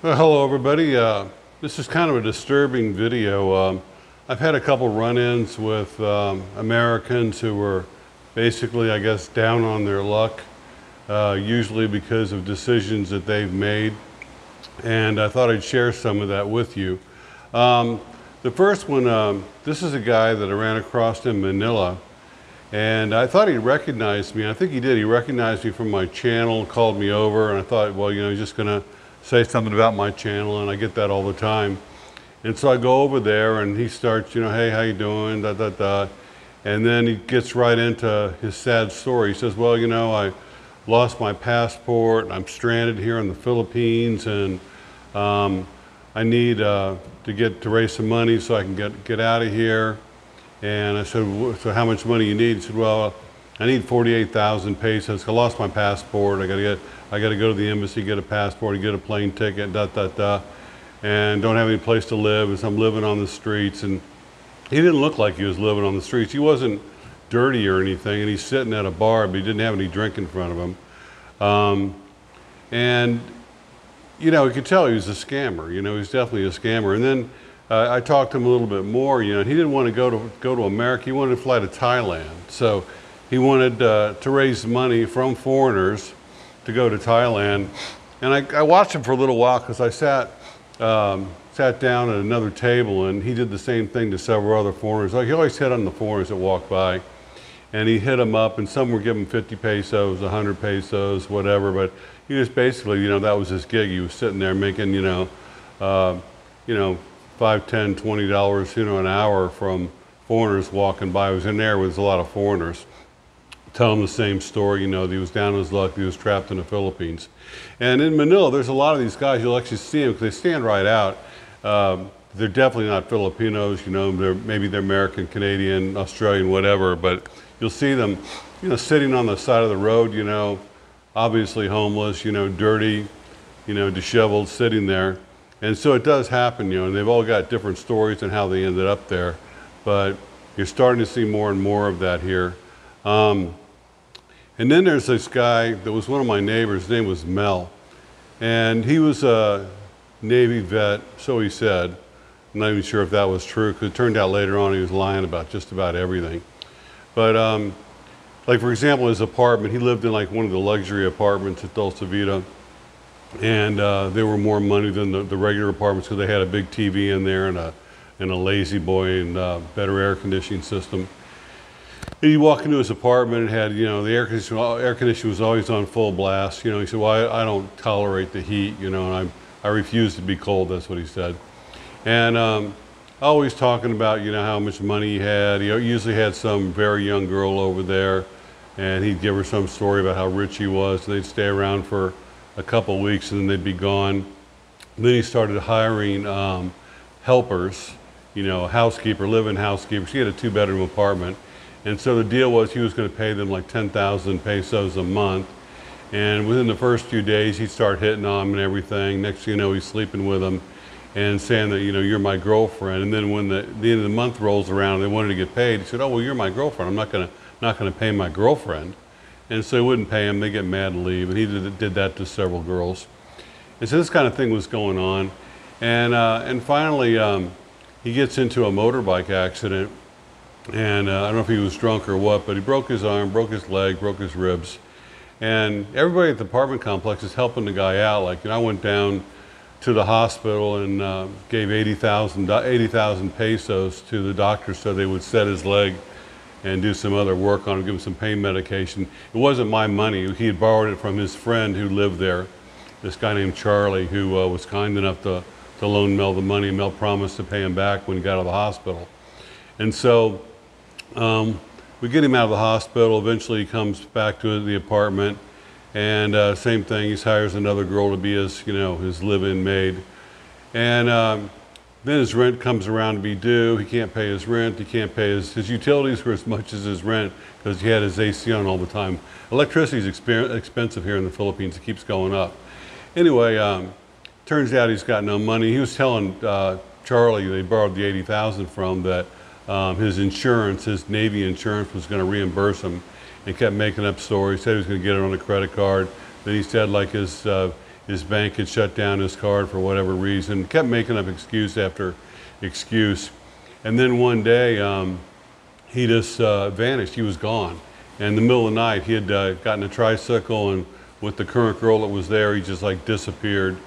Well, hello everybody. This is kind of a disturbing video. I've had a couple run-ins with Americans who were basically, I guess, down on their luck, usually because of decisions that they've made. And I thought I'd share some of that with you. The first one, this is a guy that I ran across in Manila. And I thought he recognized me. I think he did. He recognized me from my channel, called me over, and I thought, well, you know, he's just going to say something about my channel, and I get that all the time. And so I go over there, and he starts, you know, hey, how you doing, da, da, da. And then he gets right into his sad story. He says, well, you know, I lost my passport, and I'm stranded here in the Philippines, and I need to raise some money so I can get out of here. And I said, so how much money you need? He said, well, I need 48,000 pesos. I lost my passport. I got to go to the embassy, get a passport, get a plane ticket, da da da, and don't have any place to live. And so I'm living on the streets. And he didn't look like he was living on the streets. He wasn't dirty or anything. And he's sitting at a bar, but he didn't have any drink in front of him. And you know, you could tell he was a scammer. You know, he was definitely a scammer. And then I talked to him a little bit more. You know, and he didn't want to go to America. He wanted to fly to Thailand. So he wanted to raise money from foreigners to go to Thailand. And I watched him for a little while because I sat down at another table, and he did the same thing to several other foreigners. Like, he always hit on the foreigners that walked by, and he hit them up, and some were giving 50 pesos, 100 pesos, whatever. But he just basically, you know, that was his gig. He was sitting there making, you know, $5, $10, $20, you know, an hour from foreigners walking by. He was in there with a lot of foreigners. Tell him the same story, you know, that he was down on his luck, he was trapped in the Philippines. And in Manila, there's a lot of these guys, you'll actually see them because they stand right out. They're definitely not Filipinos, you know, maybe they're American, Canadian, Australian, whatever, but you'll see them, you know, sitting on the side of the road, you know, obviously homeless, you know, dirty, you know, disheveled, sitting there. And so it does happen, you know, and they've all got different stories on how they ended up there. But you're starting to see more and more of that here. And then there's this guy that was one of my neighbors. His name was Mel. And he was a Navy vet, so he said. I'm not even sure if that was true, because it turned out later on he was lying about just about everything. But like, for example, his apartment, he lived in like one of the luxury apartments at Dulce Vita. And they were more money than the regular apartments because they had a big TV in there and a lazy boy and better air conditioning system. And you walk into his apartment and had, you know, the air conditioning was always on full blast. You know, he said, well, I don't tolerate the heat, you know, and I refuse to be cold, that's what he said. And always talking about, you know, how much money he had. He usually had some very young girl over there, and he'd give her some story about how rich he was. And they'd stay around for a couple weeks and then they'd be gone. And then he started hiring helpers, you know, housekeeper, live-in housekeeper. She had a 2-bedroom apartment. And so the deal was he was going to pay them like 10,000 pesos a month. And within the first few days, he'd start hitting on them and everything. Next thing you know, he's sleeping with them and saying that, you know, you're my girlfriend. And then when the end of the month rolls around and they wanted to get paid, he said, oh, well, you're my girlfriend. I'm not going to pay my girlfriend. And so he wouldn't pay him. They get mad and leave. And he did that to several girls. And so this kind of thing was going on. And finally, he gets into a motorbike accident. And I don't know if he was drunk or what, but he broke his arm, broke his leg, broke his ribs. And everybody at the apartment complex is helping the guy out. Like, you know, I went down to the hospital and gave 80,000 pesos to the doctor so they would set his leg and do some other work on him, give him some pain medication. It wasn't my money. He had borrowed it from his friend who lived there, this guy named Charlie, who was kind enough to loan Mel the money. Mel promised to pay him back when he got out of the hospital. And so we get him out of the hospital. Eventually he comes back to the apartment, and same thing, he hires another girl to be his, you know, his live-in maid. And then his rent comes around to be due. He can't pay his rent. He can't pay his utilities for as much as his rent because he had his AC on all the time. Electricity is expensive here in the Philippines. It keeps going up. Anyway, turns out he's got no money. He was telling Charlie they borrowed the 80,000 from that his insurance, his Navy insurance, was going to reimburse him. He kept making up stories. Said he was going to get it on a credit card. Then he said like his his bank had shut down his card for whatever reason. Kept making up excuse after excuse. And then one day, he just vanished. He was gone. And in the middle of the night, he had gotten a tricycle, and with the current girl that was there, he just like disappeared,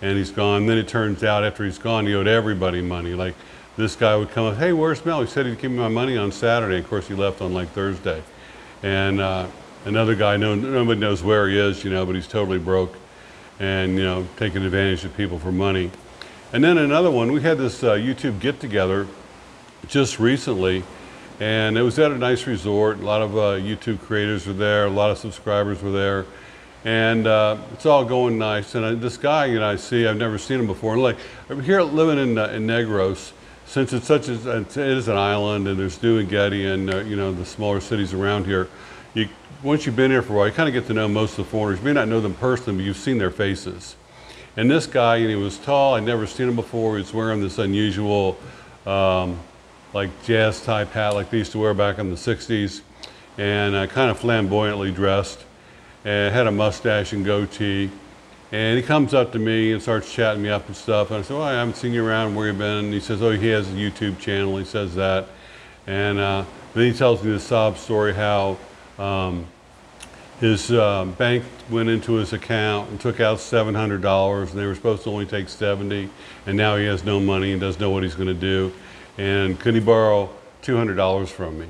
and he's gone. Then it turns out after he's gone, he owed everybody money. Like this guy would come up, hey, where's Mel? He said he'd give me my money on Saturday. Of course, he left on like Thursday. And another guy, nobody knows where he is, you know, but he's totally broke and, you know, taking advantage of people for money. And then another one, we had this YouTube get-together just recently, and it was at a nice resort. A lot of YouTube creators were there, a lot of subscribers were there, and it's all going nice. And this guy, you know, I've never seen him before. And like, I'm here living in Negros, since it's it is an island, and there's New and Getty and you know, the smaller cities around here. Once you've been here for a while, you kind of get to know most of the foreigners. You may not know them personally, but you've seen their faces. And this guy, and he was tall. I'd never seen him before. He was wearing this unusual, like jazz type hat like they used to wear back in the 60s, and kind of flamboyantly dressed, and had a mustache and goatee. And he comes up to me and starts chatting me up and stuff. And I said, well, I haven't seen you around, where you been? And he says, oh, he has a YouTube channel. He says that. And then he tells me the sob story how his bank went into his account and took out $700, and they were supposed to only take $70, and now he has no money and doesn't know what he's going to do. And could he borrow $200 from me?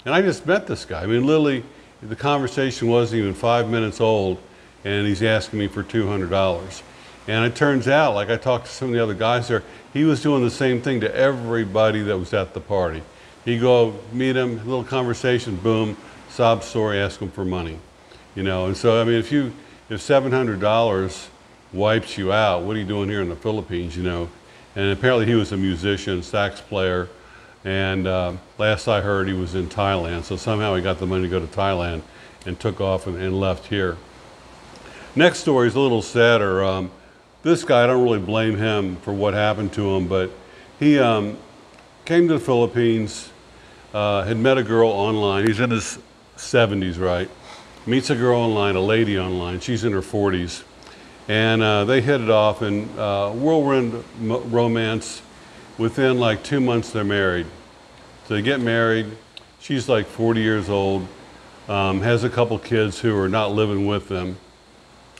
And I just met this guy. I mean, literally, the conversation wasn't even 5 minutes old, and he's asking me for $200. And it turns out, like I talked to some of the other guys there, he was doing the same thing to everybody that was at the party. He'd go meet him, little conversation, boom, sob story, ask him for money. You know, and so, I mean, if $700 wipes you out, what are you doing here in the Philippines, you know? And apparently he was a musician, sax player, and last I heard he was in Thailand, so somehow he got the money to go to Thailand and took off and left here. Next story is a little sadder. This guy, I don't really blame him for what happened to him, but he came to the Philippines, had met a girl online. He's in his 70s, right? Meets a girl online, a lady online. She's in her 40s. And they hit it off, and whirlwind romance. Within like 2 months, they're married. So they get married. She's like 40 years old, has a couple kids who are not living with them.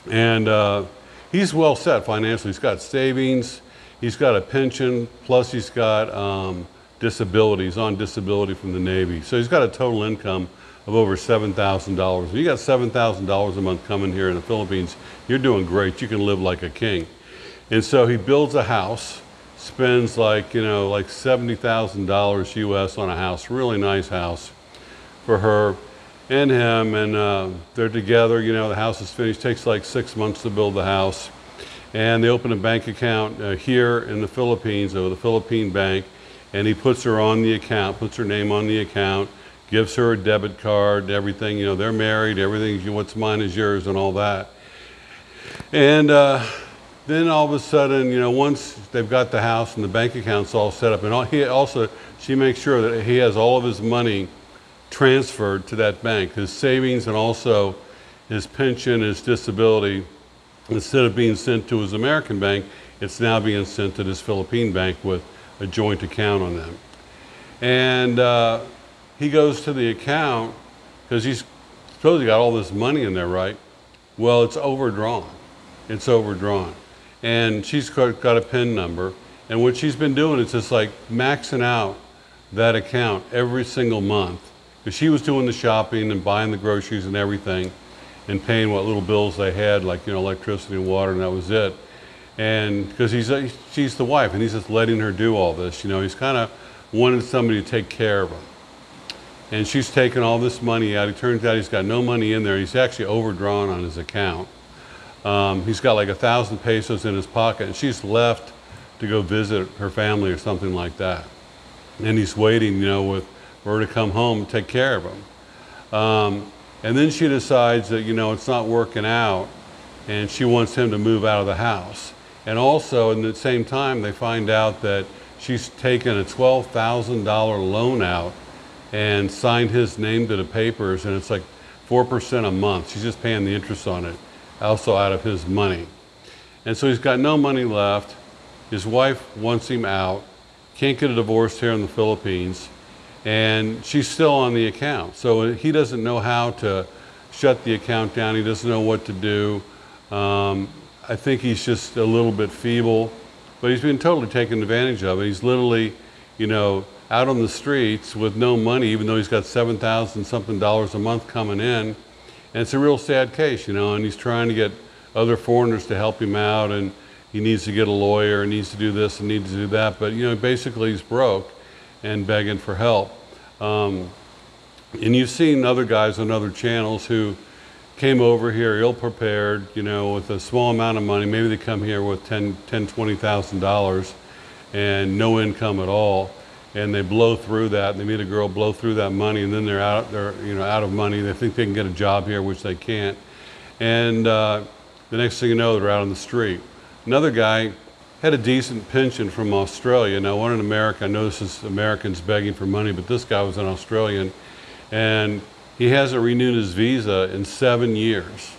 And he's well set financially. He's got savings, he's got a pension, plus he's got disability. He's on disability from the Navy. So he's got a total income of over $7,000. If you got $7,000 a month coming here in the Philippines, you're doing great. You can live like a king. And so he builds a house, spends like, you know, like $70,000 US on a house, really nice house for her and him. And they're together, you know, the house is finished. Takes like 6 months to build the house. And they open a bank account here in the Philippines, with a Philippine bank, and he puts her on the account, puts her name on the account, gives her a debit card, everything, you know, they're married, everything, what's mine is yours and all that. And then all of a sudden, you know, once they've got the house and the bank account's all set up, and she makes sure that he has all of his money transferred to that bank, his savings and also his pension, his disability. Instead of being sent to his American bank, it's now being sent to this Philippine bank with a joint account on them. And he goes to the account because he's supposedly got all this money in there, right? Well, it's overdrawn. It's overdrawn. And she's got a PIN number. And what she's been doing is just like maxing out that account every single month. Because she was doing the shopping and buying the groceries and everything and paying what little bills they had, like, you know, electricity and water, and that was it. And because she's the wife, and he's just letting her do all this. You know, he's kind of wanted somebody to take care of him. And she's taken all this money out. It turns out he's got no money in there. He's actually overdrawn on his account. He's got like 1,000 pesos in his pocket, and she's left to go visit her family or something like that. And he's waiting, you know, for her to come home and take care of him. And then she decides that, you know, it's not working out, and she wants him to move out of the house. And also, in the same time, they find out that she's taken a $12,000 loan out and signed his name to the papers, and it's like 4% a month. She's just paying the interest on it, also out of his money. And so he's got no money left. His wife wants him out, can't get a divorce here in the Philippines, and she's still on the account. So he doesn't know how to shut the account down. He doesn't know what to do. I think he's just a little bit feeble, but he's been totally taken advantage of. He's literally, you know, out on the streets with no money, even though he's got $7,000 something a month coming in. And it's a real sad case, you know, and he's trying to get other foreigners to help him out, and he needs to get a lawyer, and needs to do this and needs to do that. But, you know, basically he's broke and begging for help. And you've seen other guys on other channels who came over here ill-prepared, you know, with a small amount of money. Maybe they come here with $20,000 and no income at all. And they blow through that. They meet a girl, blow through that money, and then they're out of money. They think they can get a job here, which they can't. And the next thing you know, they're out on the street. Another guy had a decent pension from Australia. Now, one in America, I know this is Americans begging for money, but this guy was an Australian, and he hasn't renewed his visa in 7 years.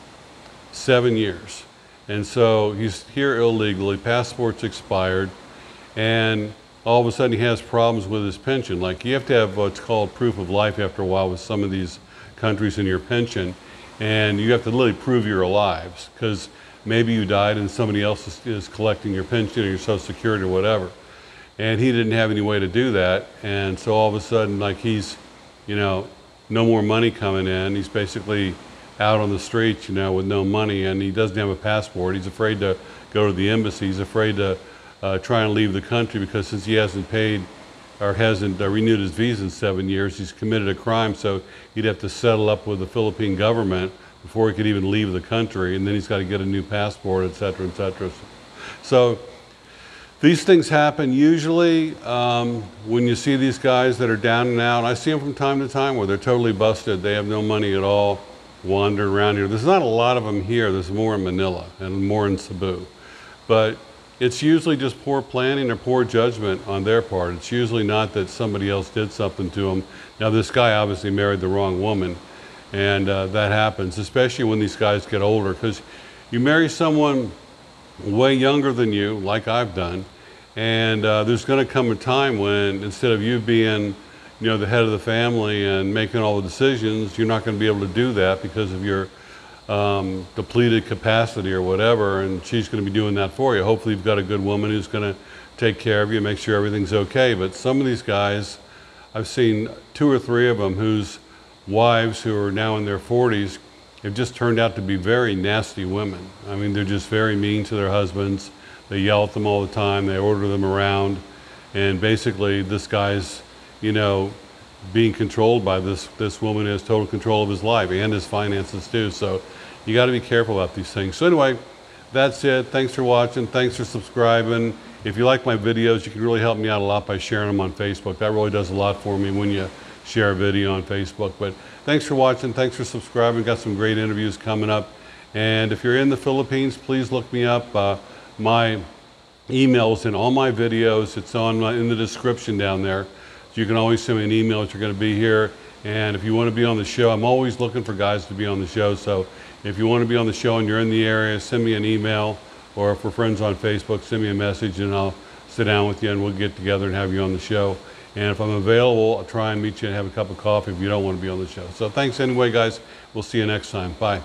7 years. And so he's here illegally, passport's expired, and all of a sudden he has problems with his pension. Like, you have to have what's called proof of life after a while with some of these countries in your pension, and you have to literally prove you're alive, because maybe you died and somebody else is collecting your pension or your Social Security or whatever. And he didn't have any way to do that, and so all of a sudden, like, he's, you know, no more money coming in. He's basically out on the streets, you know, with no money, and he doesn't have a passport. He's afraid to go to the embassy. He's afraid to try and leave the country, because since he hasn't paid or hasn't renewed his visa in 7 years, he's committed a crime, so he'd have to settle up with the Philippine government before he could even leave the country, and then he's got to get a new passport, et cetera, et cetera. So these things happen usually when you see these guys that are down and out. I see them from time to time where they're totally busted. They have no money at all, wandering around here. There's not a lot of them here. There's more in Manila and more in Cebu. But it's usually just poor planning or poor judgment on their part. It's usually not that somebody else did something to them. Now, this guy obviously married the wrong woman, and that happens, especially when these guys get older, because you marry someone way younger than you, like I've done, and there's going to come a time when, instead of you being, you know, the head of the family and making all the decisions, you're not going to be able to do that because of your depleted capacity or whatever, and she's going to be doing that for you. Hopefully you've got a good woman who's going to take care of you, make sure everything's okay. But some of these guys, I've seen 2 or 3 of them whose wives, who are now in their 40s, have just turned out to be very nasty women. I mean, they're just very mean to their husbands. They yell at them all the time. They order them around, and basically this guy's, you know, being controlled by this woman who has total control of his life and his finances too. So you got to be careful about these things. So anyway, that's it. Thanks for watching. Thanks for subscribing. If you like my videos, you can really help me out a lot by sharing them on Facebook. That really does a lot for me when you share a video on Facebook. But thanks for watching. Thanks for subscribing. Got some great interviews coming up. And if you're in the Philippines, please look me up. My email's in all my videos. It's in the description down there. You can always send me an email if you're going to be here. And if you want to be on the show, I'm always looking for guys to be on the show. So if you want to be on the show and you're in the area, send me an email, or if we're friends on Facebook, send me a message and I'll sit down with you and we'll get together and have you on the show. And if I'm available, I'll try and meet you and have a cup of coffee if you don't want to be on the show. So thanks anyway, guys. We'll see you next time. Bye.